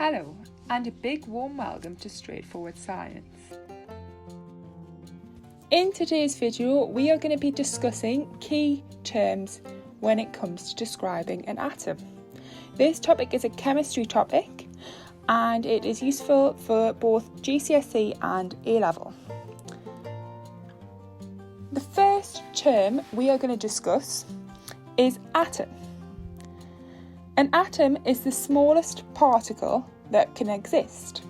Hello, and a big warm welcome to Straight4ward Science. In today's video, we are going to be discussing key terms when it comes to describing an atom. This topic is a chemistry topic, and it is useful for both GCSE and A-level. The first term we are going to discuss is atom. An atom is the smallest particle that can exist.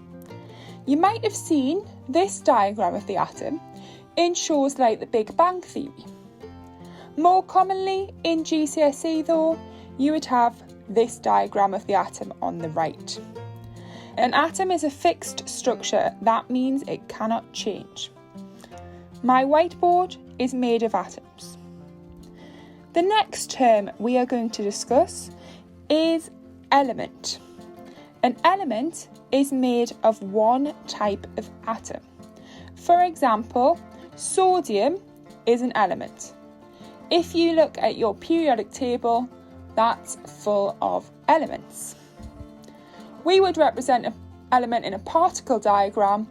You might have seen this diagram of the atom in shows like the Big Bang Theory. More commonly in GCSE though, you would have this diagram of the atom on the right. An atom is a fixed structure, that means it cannot change. My whiteboard is made of atoms. The next term we are going to discuss is element. An element is made of one type of atom. For example, sodium is an element. If you look at your periodic table, that's full of elements. We would represent an element in a particle diagram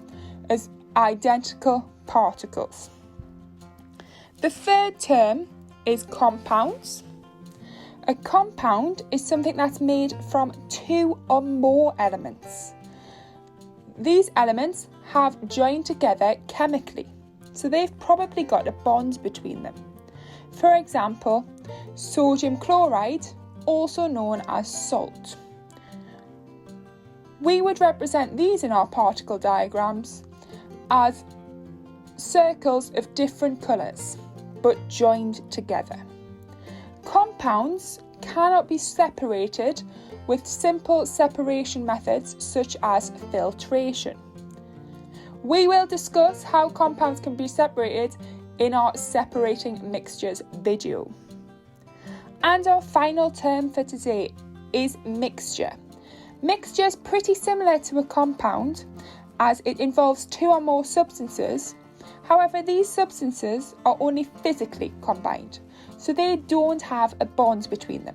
as identical particles. The third term is compounds. A compound is something that's made from two or more elements. These elements have joined together chemically, so they've probably got a bond between them. For example, sodium chloride, also known as salt. We would represent these in our particle diagrams as circles of different colours, but joined together. Compounds cannot be separated with simple separation methods such as filtration. We will discuss how compounds can be separated in our separating mixtures video. And our final term for today is mixture. Mixture is pretty similar to a compound as it involves two or more substances. However, these substances are only physically combined, so they don't have a bond between them.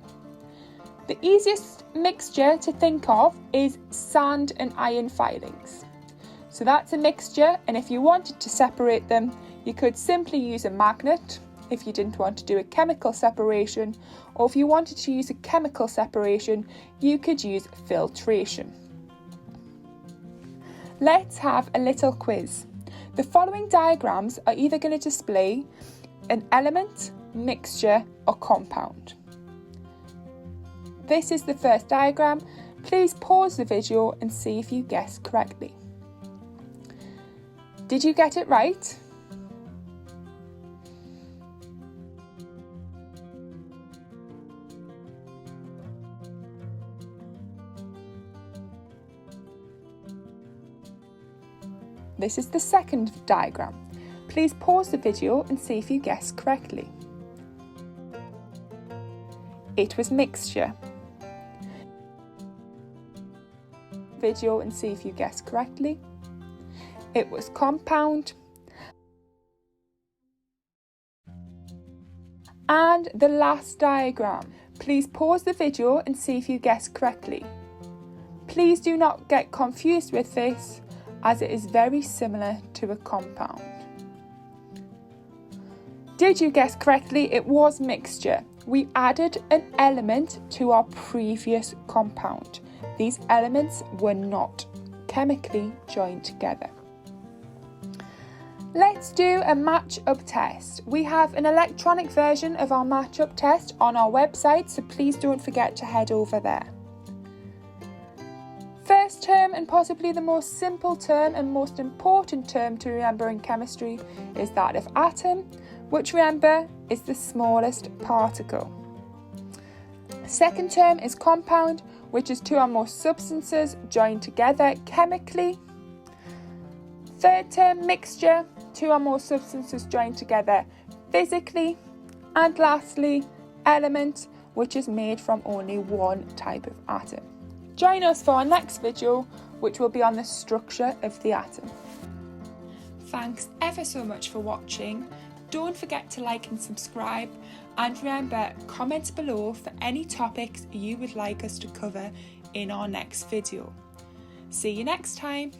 The easiest mixture to think of is sand and iron filings. So that's a mixture, and if you wanted to separate them, you could simply use a magnet if you didn't want to do a chemical separation, or if you wanted to use a chemical separation, you could use filtration. Let's have a little quiz. The following diagrams are either going to display an element, mixture or compound. This is the first diagram. Please pause the video and see if you guess correctly. Did you get it right? This is the second diagram. Please pause the video and see if you guess correctly. It was mixture. Video and see if you guess correctly. It was compound. And the last diagram. Please pause the video and see if you guess correctly. Please do not get confused with this, as it is very similar to a compound. Did you guess correctly? It was mixture. We added an element to our previous compound. These elements were not chemically joined together. Let's do a match-up test. We have an electronic version of our match-up test on our website, so please don't forget to head over there. First term, and possibly the most simple term and most important term to remember in chemistry, is that of atom, which remember is the smallest particle. Second term is compound, which is two or more substances joined together chemically. Third term, mixture, two or more substances joined together physically. And lastly, element, which is made from only one type of atom. Join us for our next video, which will be on the structure of the atom. Thanks ever so much for watching. Don't forget to like and subscribe, and remember, comment below for any topics you would like us to cover in our next video. See you next time.